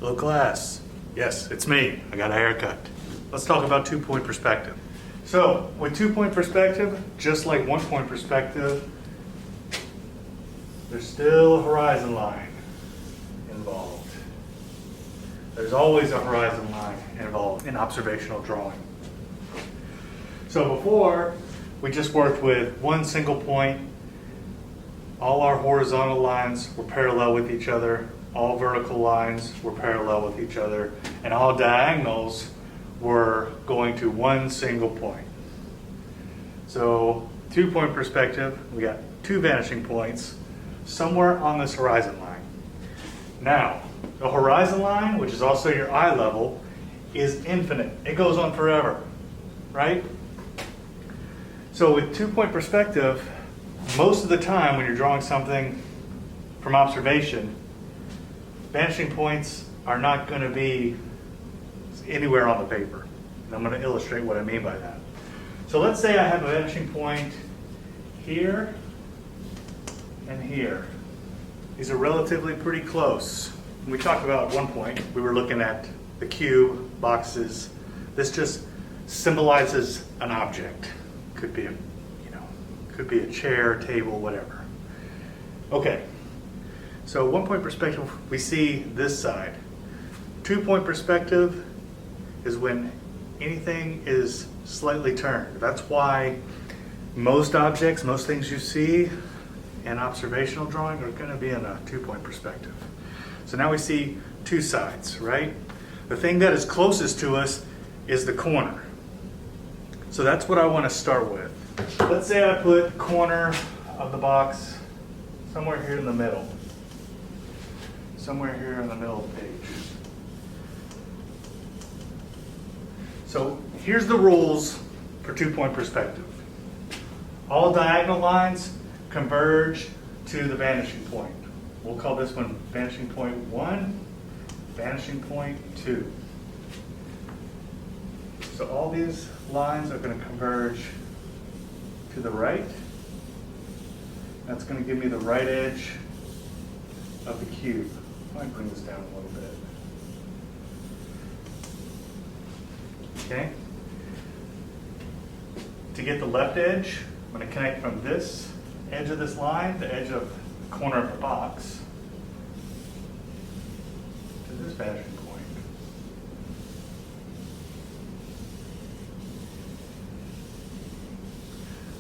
Hello class. Yes, it's me. I got a haircut. Let's talk about 2-point perspective. So with 2-point perspective, just like 1-point perspective, there's still a horizon line involved. There's always a horizon line involved in observational drawing. So before, we just worked with one single point. All our horizontal lines were parallel with each other. All vertical lines were parallel with each other. And all diagonals were going to one single point. So 2-point perspective, we got 2 vanishing points somewhere on this horizon line. Now, the horizon line, which is also your eye level, is infinite. It goes on forever, right? So with 2-point perspective, most of the time when you're drawing something from observation, vanishing points are not going to be anywhere on the paper. And I'm going to illustrate what I mean by that. So let's say I have a vanishing point here and here. These are relatively pretty close. When we talked about at one point, we were looking at the cube, boxes. This just symbolizes an object. Could be a, could be a chair, table, whatever. Okay. So 1-point perspective, we see this side. 2-point perspective is when anything is slightly turned. That's why most objects, most things you see in observational drawing are going to be in a 2-point perspective. So now we see 2 sides, right? The thing that is closest to us is the corner. So that's what I want to start with. Let's say I put corner of the box somewhere here in the middle. Somewhere here in the middle of the page. So here's the rules for 2-point perspective. All diagonal lines converge to the vanishing point. We'll call this one vanishing point 1, vanishing point 2. So all these lines are going to converge to the right. That's going to give me the right edge of the cube. I might bring this down a little bit. Okay. To get the left edge, I'm going to connect from this edge of this line, the edge of the corner of the box, to this vanishing point.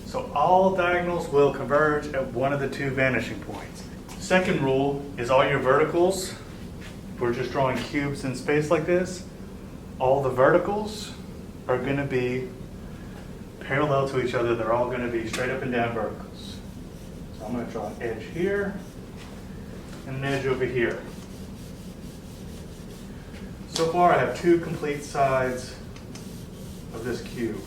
So all diagonals will converge at one of the 2 vanishing points. Second rule is all your verticals. If we're just drawing cubes in space like this, all the verticals are going to be parallel to each other. They're all going to be straight up and down verticals. So I'm going to draw an edge here and an edge over here. So far I have 2 complete sides of this cube.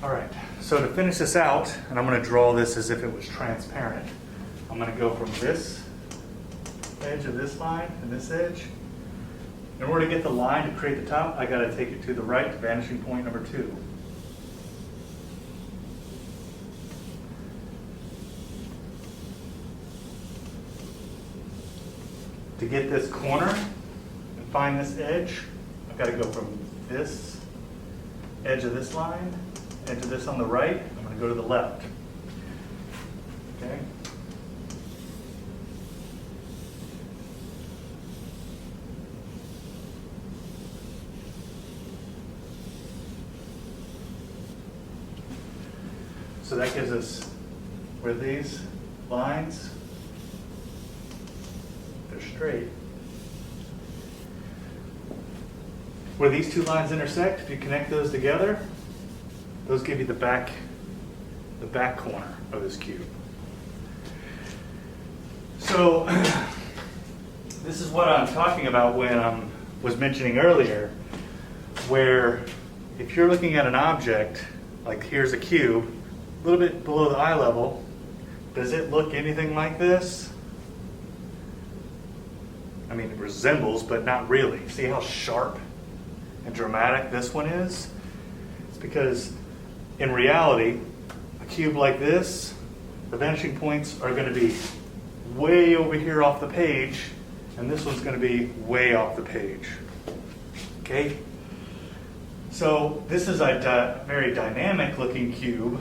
All right, so to finish this out, and I'm going to draw this as if it was transparent, I'm going to go from this edge of this line and this edge. In order to get the line to create the top, I got to take it to the right to vanishing point number 2. To get this corner and find this edge, I've got to go from this edge of this line, edge of this on the right, I'm going to go to the left. Okay? So that gives us where these lines, they're straight. Where these 2 lines intersect, if you connect those together, those give you the back corner of this cube. So this is what I'm talking about when I was mentioning earlier, where if you're looking at an object, like here's a cube, a little bit below the eye level, does it look anything like this? I mean, it resembles, but not really. See how sharp and dramatic this one is? It's because in reality, a cube like this the vanishing points are going to be way over here off the page, and this one's going to be way off the page. Okay? So this is a very dynamic looking cube.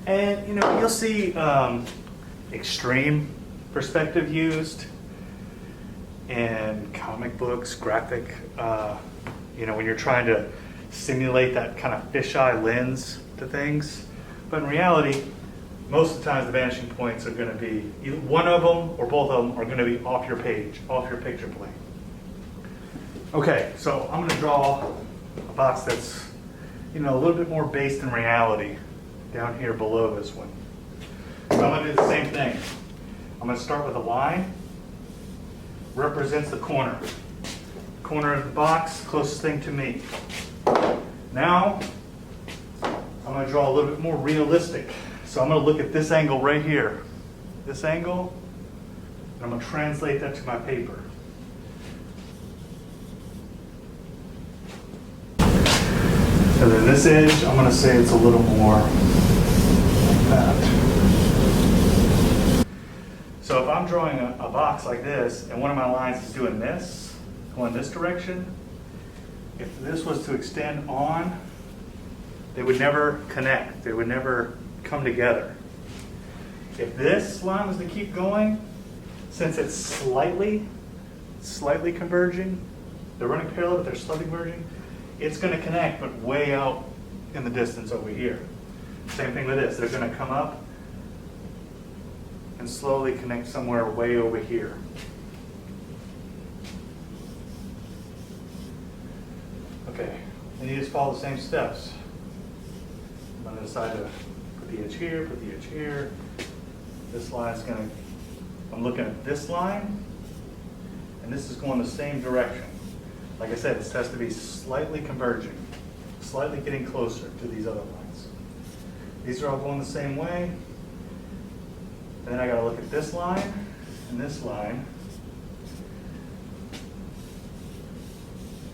And you know, you'll see extreme perspective used in comic books, graphic, you know, when you're trying to simulate that kind of fisheye lens to things. But in reality, most of the times the vanishing points are going to be, either one of them or both of them are going to be off your page, off your picture plane. Okay, so I'm going to draw a box that's, you know, a little bit more based in reality down here below this one. So I'm going to do the same thing. I'm going to start with a line. Represents the corner. Corner of the box, closest thing to me. Now, I'm going to draw a little bit more realistic. So I'm going to look at this angle right here. This angle, and I'm going to translate that to my paper. And then this edge, I'm going to say it's a little more like that. So if I'm drawing a box like this, and one of my lines is doing this, going this direction, if this was to extend on, they would never connect. They would never come together. If this line was to keep going, since it's slightly converging, they're running parallel, but they're slightly converging, it's going to connect, but way out in the distance over here. Same thing with this. They're going to come up and slowly connect somewhere way over here. Okay, and you just follow the same steps. I'm going to decide to put the edge here, put the edge here. This line is going to, I'm looking at this line, and this is going the same direction. Like I said, this has to be slightly converging, slightly getting closer to these other lines. These are all going the same way. And then I got to look at this line and this line.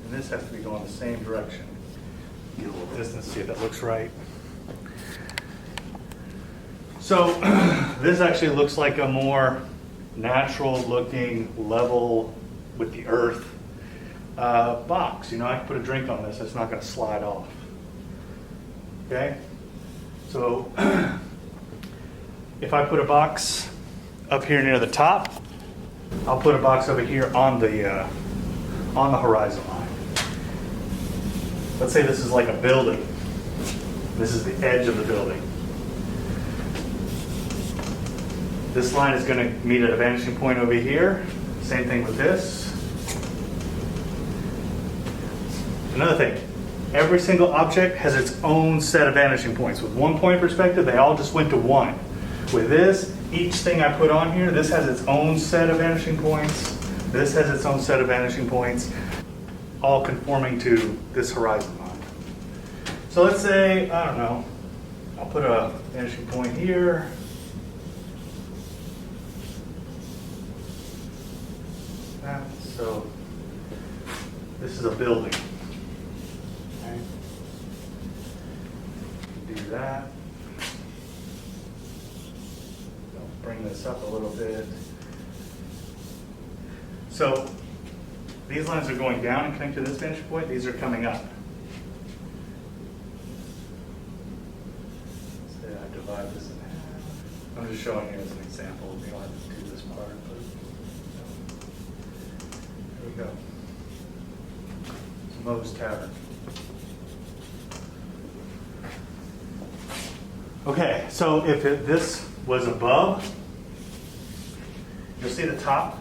And this has to be going the same direction. Get a little distance, see if that looks right. So this actually looks like a more natural looking, level with the earth box. You know, I can put a drink on this, it's not going to slide off. Okay? So if I put a box up here near the top, I'll put a box over here on the horizon line. Let's say this is like a building. This is the edge of the building. This line is going to meet at a vanishing point over here. Same thing with this. Another thing, every single object has its own set of vanishing points. With 1 point perspective, they all just went to 1. With this, each thing I put on here, this has its own set of vanishing points. This has its own set of vanishing points, all conforming to this horizon line. So let's say, I don't know, I'll put a vanishing point here. So this is a building. Okay. Do that. I'll bring this up a little bit. So these lines are going down and connect to this vanishing point. These are coming up. Say I divide this in half. I'm just showing you as an example. You don't have to do this part, but there we go. It's Moe's Tavern. Okay, so if this was above, you'll see the top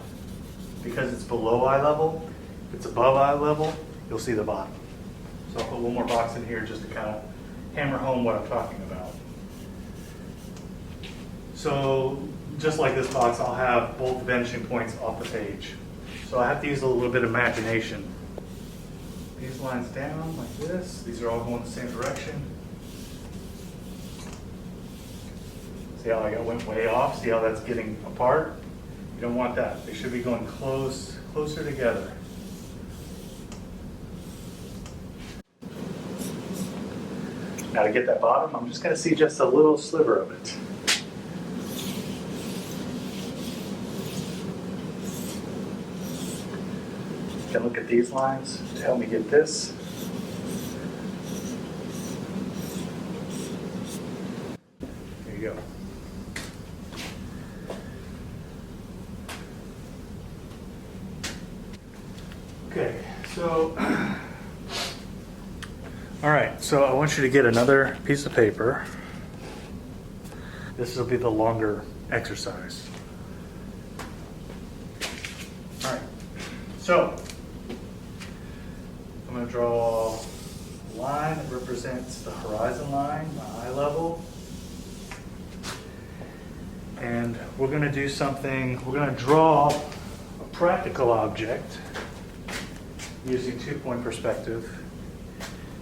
because it's below eye level. If it's above eye level, you'll see the bottom. So I'll put one more box in here just to kind of hammer home what I'm talking about. So just like this box, I'll have both the vanishing points off the page. So I have to use a little bit of imagination. These lines down like this. These are all going the same direction. See how I went way off? See how that's getting apart? You don't want that. They should be going closer together. Now to get that bottom, I'm just going to see just a little sliver of it. can look at these lines to help me get this. There you go. Okay, so, all right, so I want you to get another piece of paper. This will be the longer exercise. All right, so I'm going to draw a line that represents the horizon line, the eye level. And we're going to do something, we're going to draw a practical object using two-point perspective,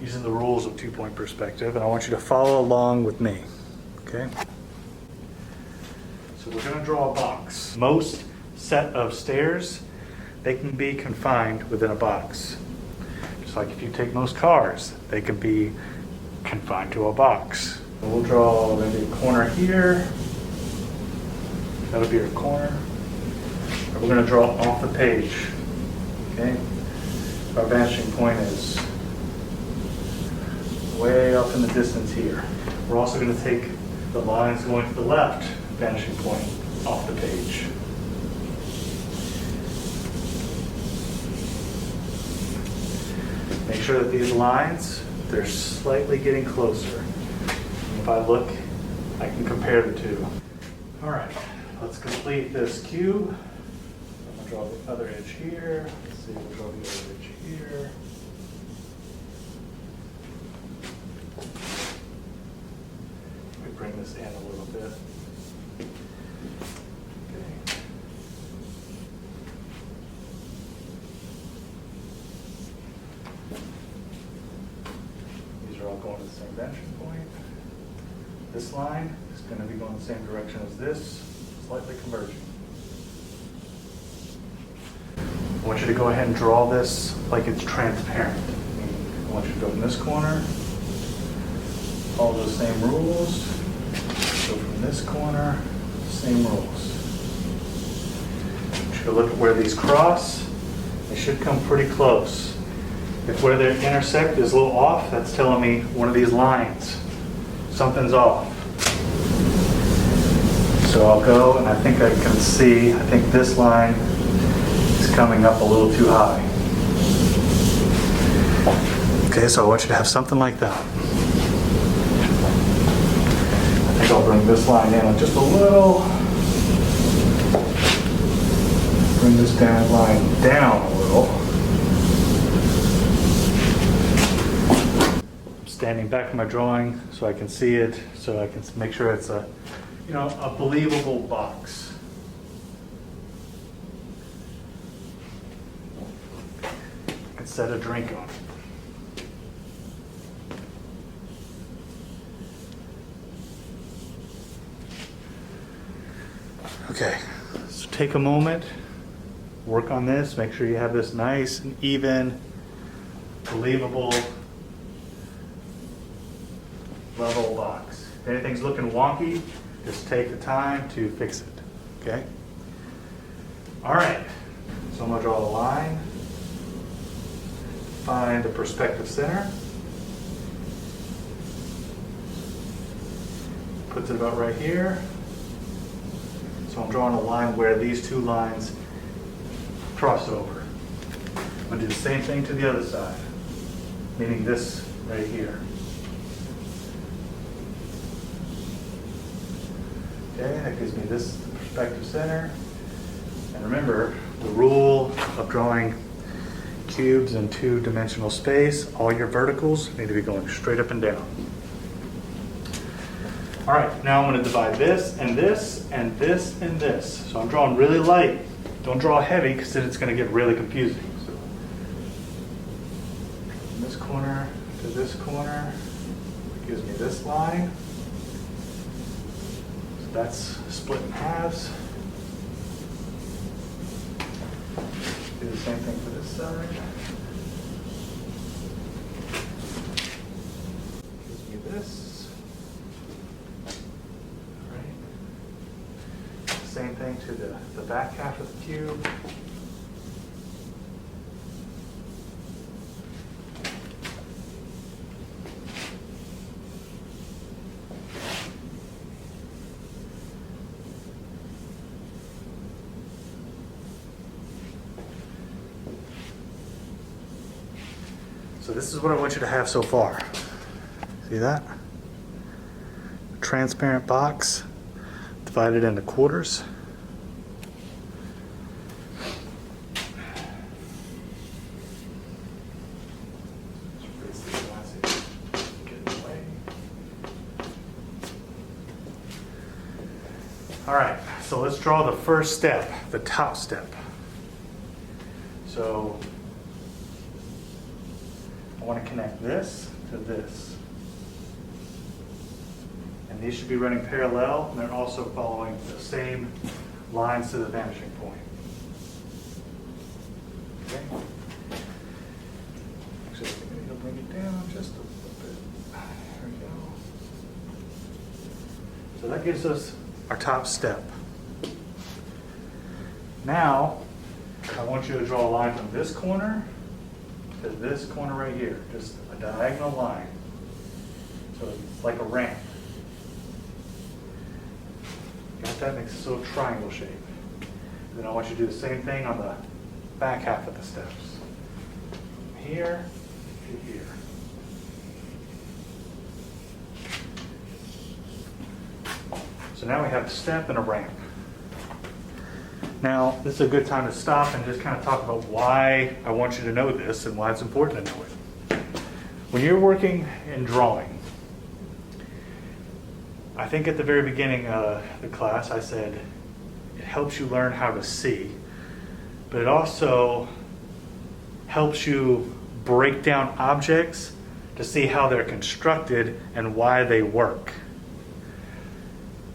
using the rules of two-point perspective, and I want you to follow along with me, okay? So we're going to draw a box. Most set of stairs, they can be confined within a box. Just like if you take most cars, they can be confined to a box. We'll draw maybe a corner here. That'll be our corner. And we're going to draw off the page, okay? Our vanishing point is way up in the distance here. We're also going to take the lines going to the left vanishing point off the page. Make sure that these lines, they're slightly getting closer. And if I look, I can compare the two. All right, let's complete this cube. I'm going to draw the other edge here. Let's see, we'll draw the other edge here. Let me bring this in a little bit. Okay. These are all going to the same vanishing point. This line is going to be going the same direction as this, slightly converging. I want you to go ahead and draw this like it's transparent. I want you to go in this corner, follow those same rules, go from this corner, same rules. I want you to look at where these cross. They should come pretty close. If where they intersect is a little off, that's telling me one of these lines, something's off. So I'll go and I think I can see, I think this line coming up a little too high. Okay, so I want you to have something like that. I think I'll bring this line in just a little. Bring this line down a little. I'm standing back in my drawing so I can see it, so I can make sure it's a, a believable box. Set a drink on it. Okay, so take a moment, work on this, make sure you have this nice and even, believable, level box. If anything's looking wonky, just take the time to fix it, okay? All right, so I'm gonna draw a line. Find the perspective center. Puts it about right here. So I'm drawing a line where these two lines cross over. I'm going to do the same thing to the other side, meaning this right here. Okay, that gives me this perspective center. And remember, the rule of drawing cubes in two-dimensional space, all your verticals need to be going straight up and down. All right, now I'm going to divide this and this and this and this. So I'm drawing really light. Don't draw heavy because then it's going to get really confusing. So from this corner to this corner, it gives me this line. So that's split in halves. Do the same thing for this side. Gives me this. All right. Same thing to the back half of the cube. this is what I want you to have so far. See that? Transparent box divided into quarters. All right, so let's draw the first step, the top step. So I want to connect this to this. And these should be running parallel, and they're also following the same lines to the vanishing point. Okay. Actually, I think I need to bring it down just a little bit. There we go. So that gives us our top step. Now, I want you to draw a line from this corner to this corner right here, just a diagonal line. So it's like a ramp. Got that? Makes this little triangle shape. And then I want you to do the same thing on the back half of the steps. From here to here. So now we have a step and a ramp. Now, this is a good time to stop and just kind of talk about why I want you to know this and why it's important to know it. When you're working in drawing, I think at the very beginning of the class I said it helps you learn how to see, but it also helps you break down objects to see how they're constructed and why they work.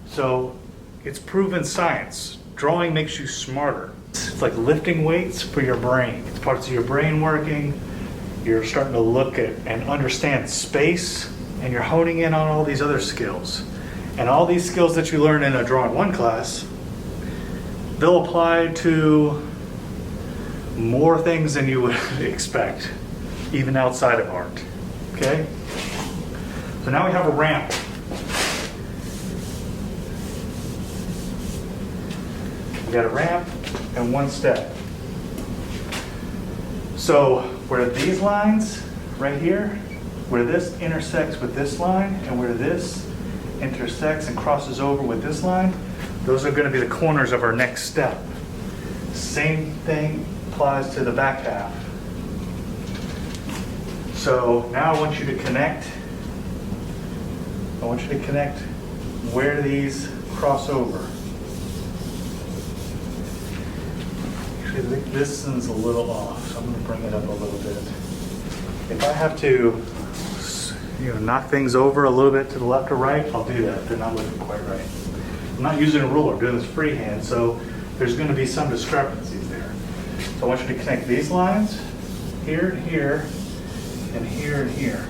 So it's proven science. Drawing makes you smarter. It's like lifting weights for your brain. It's parts of your brain working. You're starting to look at and understand space, and you're honing in on all these other skills. And all these skills that you learn in a Drawing 1 class, they'll apply to more things than you would expect, even outside of art. Okay? So now we have a ramp. We got a ramp and one step. So where these lines right here, where this intersects with this line and where this intersects and crosses over with this line, those are going to be the corners of our next step. Same thing applies to the back half. So now I want you to connect. I want you to connect where these cross over. This one's a little off, so I'm going to bring it up a little bit. If I have to, knock things over a little bit to the left or right, I'll do that. They're not looking quite right. I'm not using a ruler, I'm doing this freehand, so there's going to be some discrepancies there. So I want you to connect these lines here and here, and here and here.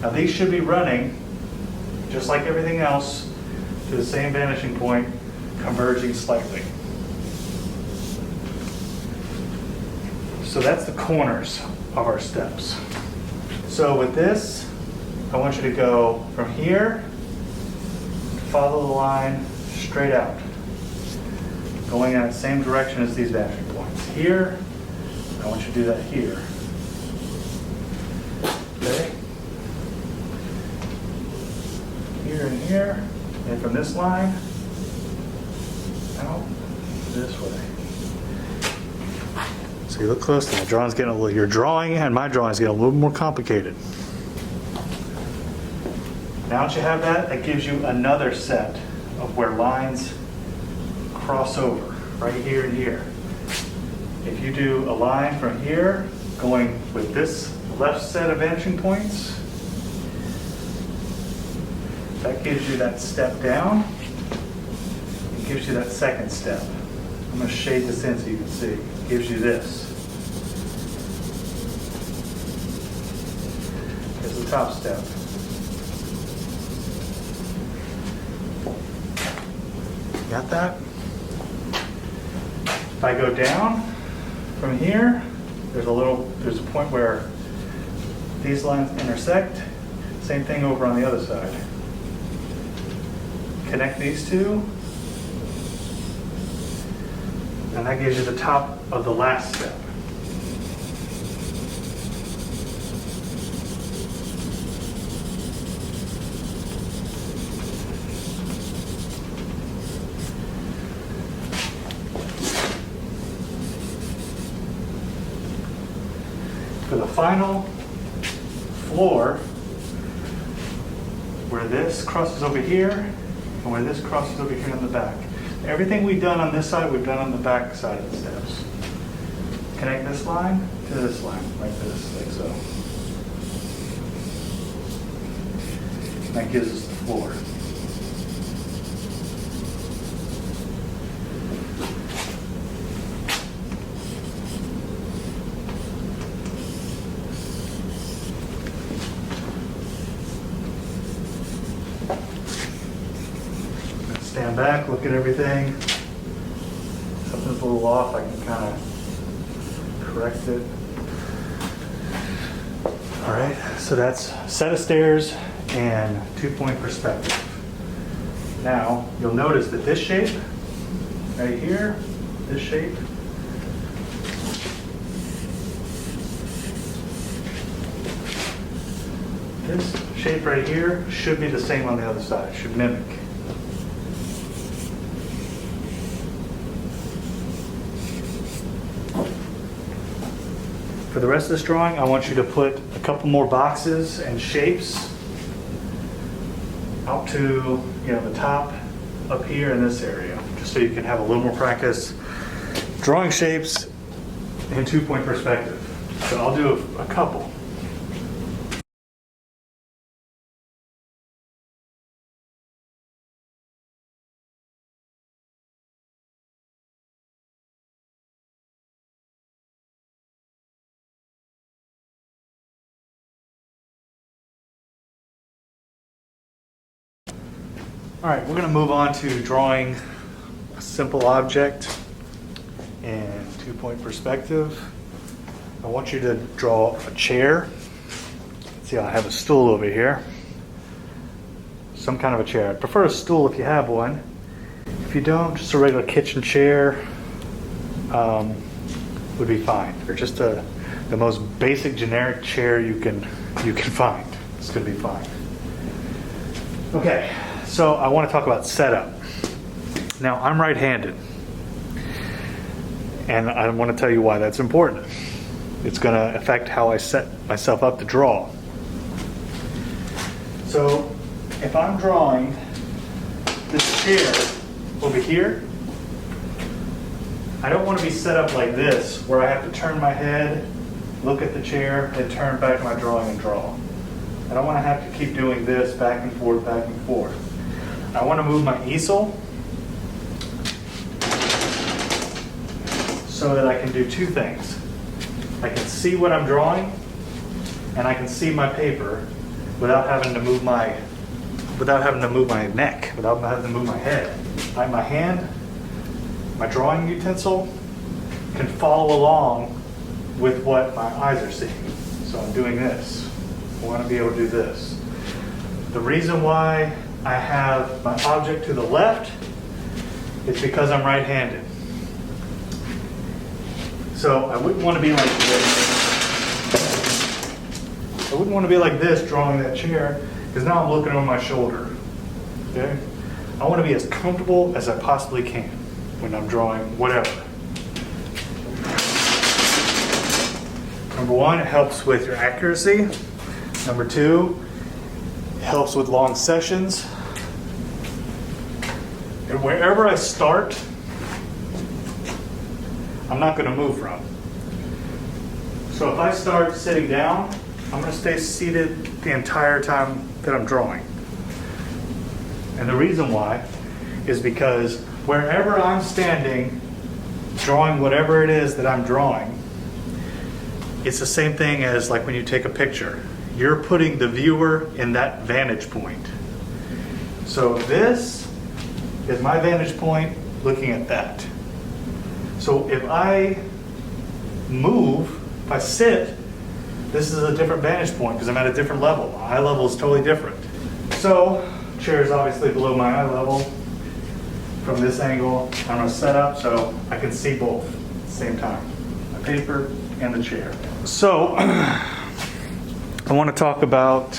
Now these should be running, just like everything else, to the same vanishing point, converging slightly. So that's the corners of our steps. So with this, I want you to go from here, follow the line straight out, going in the same direction as these vanishing points. Here, I want you to do that here. Okay? Here and here, and from this line, out this way. So you look closely. Your drawing and my drawing is getting a little more complicated. Now that you have that, that gives you another set of where lines cross over, right here and here. If you do a line from here, going with this left set of vanishing points, that gives you that step down. It gives you that second step. I'm going to shade this in so you can see. It gives you this. Here's the top step. Got that? If I go down from here, there's a point where these lines intersect. Same thing over on the other side. Connect these two, and that gives you the top of the last step. final floor, where this crosses over here and where this crosses over here in the back. Everything we've done on this side, we've done on the back side of the steps. Connect this line to this line, like this, like so. That gives us the floor. Stand back, look at everything. Something's a little off, I can kind of correct it. All right, so that's set of stairs and 2-point perspective. Now, you'll notice that this shape, right here, this shape, this shape right here should be the same on the other side, should mimic. For the rest of this drawing, I want you to put a couple more boxes and shapes out to, the top up here in this area, just so you can have a little more practice drawing shapes in 2-point perspective. So I'll do a couple. All right, we're going to move on to drawing a simple object in 2-point perspective. I want you to draw a chair. See, I have a stool over here. Some kind of a chair. I prefer a stool if you have one. If you don't, just a regular kitchen chair would be fine. Or just the most basic generic chair you can find. It's going to be fine. Okay. So I want to talk about setup. Now, I'm right-handed, and I want to tell you why that's important. It's going to affect how I set myself up to draw. So if I'm drawing this chair over here, I don't want to be set up like this, where I have to turn my head, look at the chair, then turn back my drawing and draw. I don't want to have to keep doing this back and forth, back and forth. I want to move my easel so that I can do two things. I can see what I'm drawing, and I can see my paper without having to move my neck, without having to move my head. My hand, my drawing utensil, can follow along with what my eyes are seeing. So I'm doing this. I want to be able to do this. The reason why I have my object to the left is because I'm right-handed. So I wouldn't want to be like this. I wouldn't want to be like this drawing that chair, because now I'm looking over my shoulder. Okay? I want to be as comfortable as I possibly can when I'm drawing whatever. Number one, it helps with your accuracy. Number two, it helps with long sessions. And wherever I start, I'm not going to move from. So if I start sitting down, I'm going to stay seated the entire time that I'm drawing. And the reason why is because wherever I'm standing, drawing whatever it is that I'm drawing, it's the same thing as like when you take a picture. You're putting the viewer in that vantage point. So this is my vantage point looking at that. So if I move, if I sit, this is a different vantage point because I'm at a different level. My eye level is totally different. So chair is obviously below my eye level. From this angle, I'm going to set up so I can see both at the same time, my paper and the chair. So I want to talk about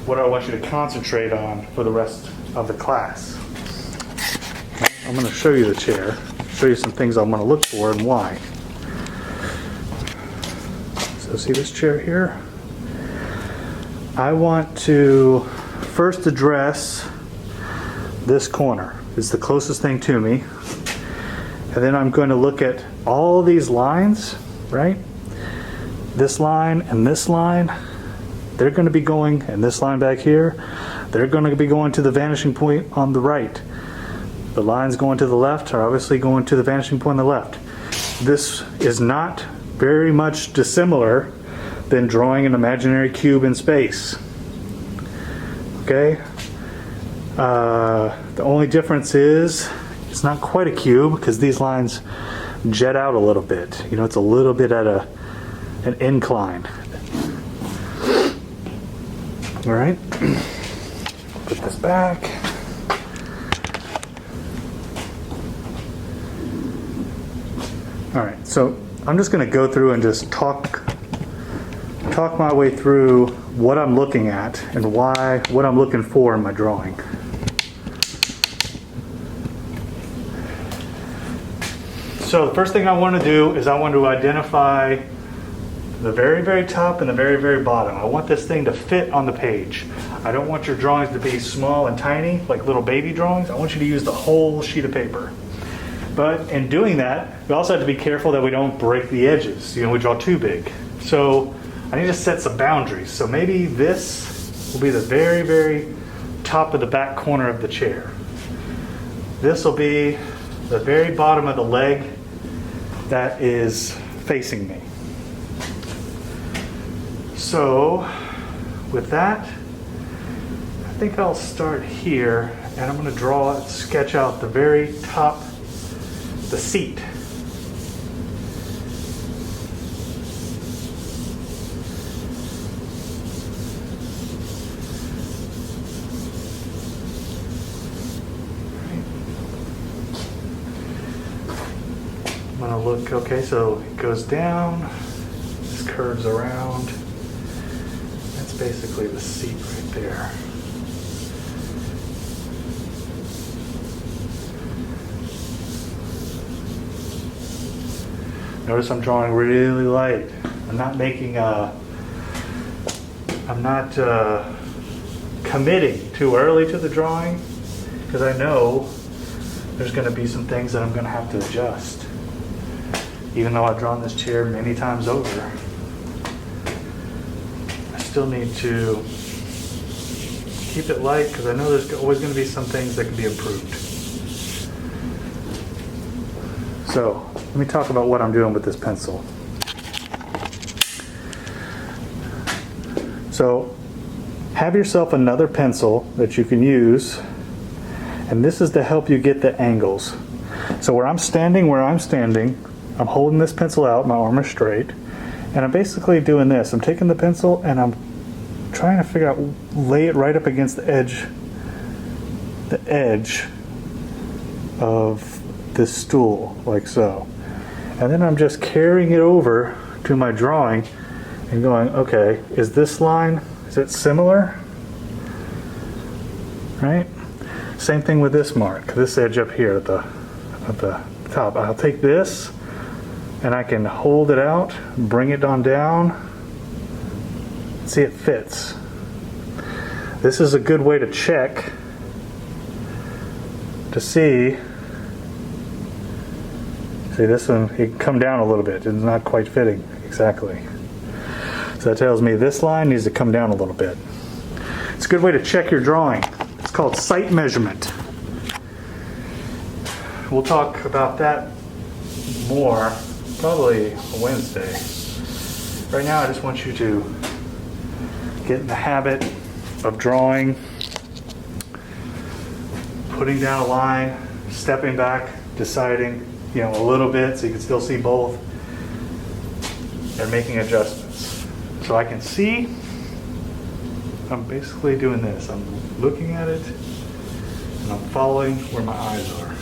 what I want you to concentrate on for the rest of the class. I'm going to show you the chair, show you some things I'm going to look for and why. So see this chair here? I want to first address this corner. It's the closest thing to me. And then I'm going to look at all these lines, right? This line and this line, they're going to be going, and this line back here, they're going to be going to the vanishing point on the right. The lines going to the left are obviously going to the vanishing point on the left. This is not very much dissimilar than drawing an imaginary cube in space. Okay? The only difference is it's not quite a cube because these lines jet out a little bit. You know, it's a little bit at an incline. All right, put this back. All right, so I'm just going to go through and just talk my way through what I'm looking at and what I'm looking for in my drawing. So the first thing I want to do is I want to identify the very, very top and the very, very bottom. I want this thing to fit on the page. I don't want your drawings to be small and tiny, like little baby drawings. I want you to use the whole sheet of paper. But in doing that, we also have to be careful that we don't break the edges. You know, we draw too big. So I need to set some boundaries. So maybe this will be the very, very top of the back corner of the chair. This will be the very bottom of the leg that is facing me. So with that, I think I'll start here, and I'm going to sketch out the very top, the seat. I'm going to look, okay, so it goes down, this curves around. That's basically the seat right there. Notice I'm drawing really light. I'm not committing too early to the drawing because I know there's going to be some things that I'm going to have to adjust. Even though I've drawn this chair many times over, I still need to keep it light because I know there's always going to be some things that can be improved. So let me talk about what I'm doing with this pencil. So have yourself another pencil that you can use, and this is to help you get the angles. So where I'm standing, I'm holding this pencil out, my arm is straight, and I'm basically doing this. I'm taking the pencil and I'm trying to figure out, lay it right up against the edge of this stool, like so. And then I'm just carrying it over to my drawing and going, okay, is this line, is it similar? Right? Same thing with this mark, this edge up here at the top. I'll take this and I can hold it out, bring it on down, see it fits. This is a good way to check to see this one, it can come down a little bit. It's not quite fitting exactly. So that tells me this line needs to come down a little bit. It's a good way to check your drawing. It's called sight measurement. We'll talk about that more probably Wednesday. Right now I just want you to get in the habit of drawing, putting down a line, stepping back, deciding, you know, a little bit so you can still see both, and making adjustments. So I can see, I'm basically doing this. I'm looking at it and I'm following where my eyes are.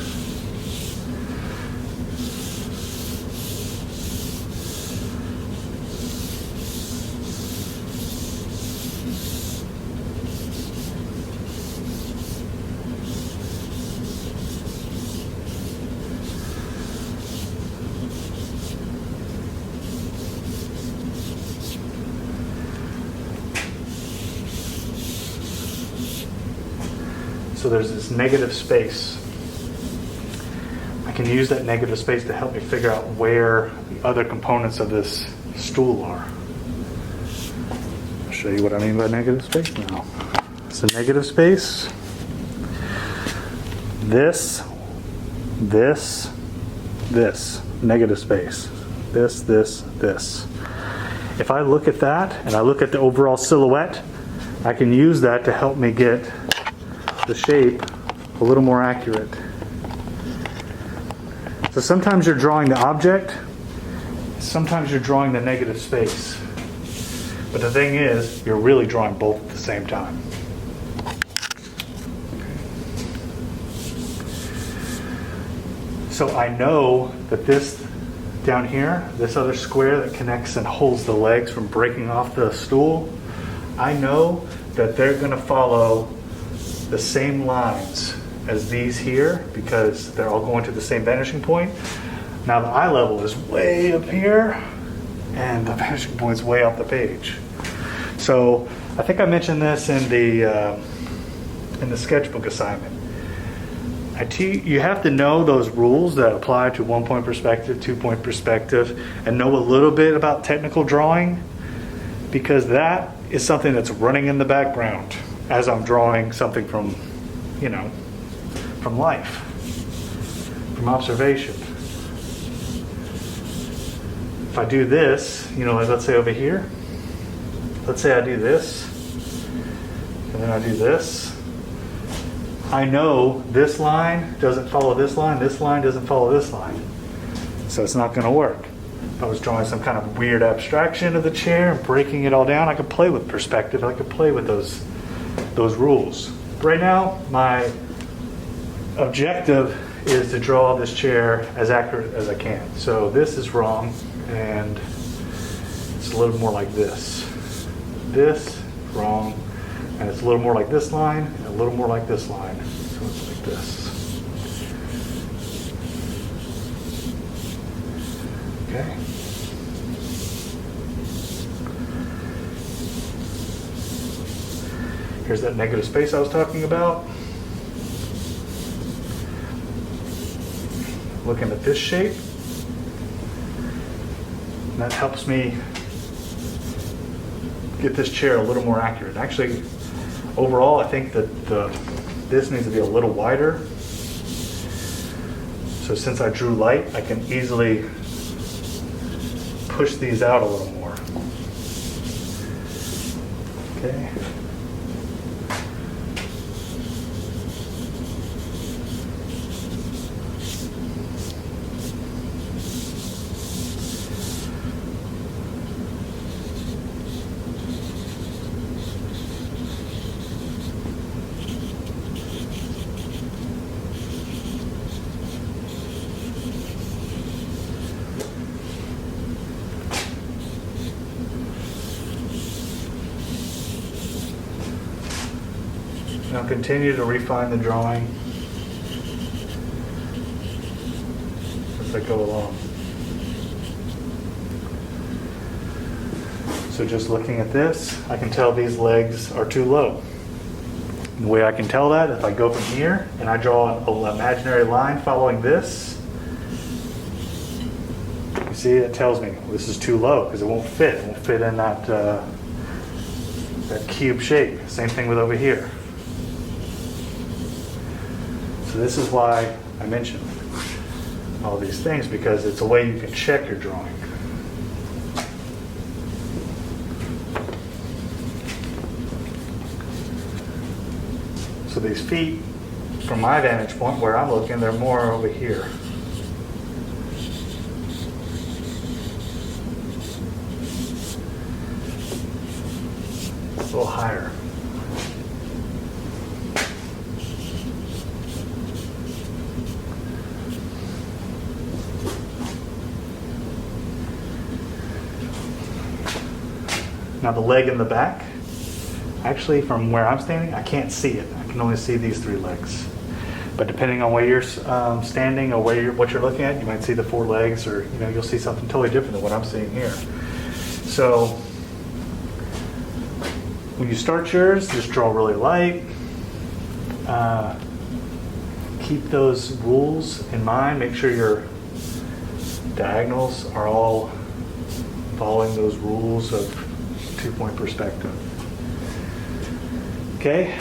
So there's this negative space. I can use that negative space to help me figure out where the other components of this stool are. I'll show you what I mean by negative space now. It's a negative space. This, negative space. This. If I look at that and I look at the overall silhouette, I can use that to help me get the shape a little more accurate. So sometimes you're drawing the object, sometimes you're drawing the negative space. But the thing is, you're really drawing both at the same time. So I know that this down here, this other square that connects and holds the legs from breaking off the stool, I know that they're going to follow the same lines as these here because they're all going to the same vanishing point. Now the eye level is way up here and the vanishing point is way off the page. So I think I mentioned this in the sketchbook assignment. You have to know those rules that apply to 1-point perspective, 2-point perspective, and know a little bit about technical drawing because that is something that's running in the background as I'm drawing something from, from life, from observation. If I do this, like let's say over here, let's say I do this, and then I do this. I know this line doesn't follow this line doesn't follow this line. So it's not going to work. If I was drawing some kind of weird abstraction of the chair and breaking it all down, I could play with perspective. I could play with those rules. Right now, my objective is to draw this chair as accurate as I can. So this is wrong, and it's a little more like this. This, wrong. And it's a little more like this line, and a little more like this line. So it's like this. Okay. Here's that negative space I was talking about. Looking at this shape. And that helps me get this chair a little more accurate. Actually, overall, I think that this needs to be a little wider. So since I drew light, I can easily push these out a little more. Okay. I'll continue to refine the drawing as I go along. So just looking at this, I can tell these legs are too low. The way I can tell that, if I go from here and I draw an imaginary line following this, you see it tells me this is too low because it won't fit. It won't fit in that cube shape. Same thing with over here. So this is why I mentioned all these things, because it's a way you can check your drawing. So these feet, from my vantage point where I'm looking, they're more over here. A little higher. Now the leg in the back, actually from where I'm standing, I can't see it. I can only see these 3 legs. But depending on where you're standing or what you're looking at, you might see the 4 legs, or you'll see something totally different than what I'm seeing here. So when you start yours, just draw really light. keep those rules in mind. Make sure your diagonals are all following those rules of 2-point perspective. Okay,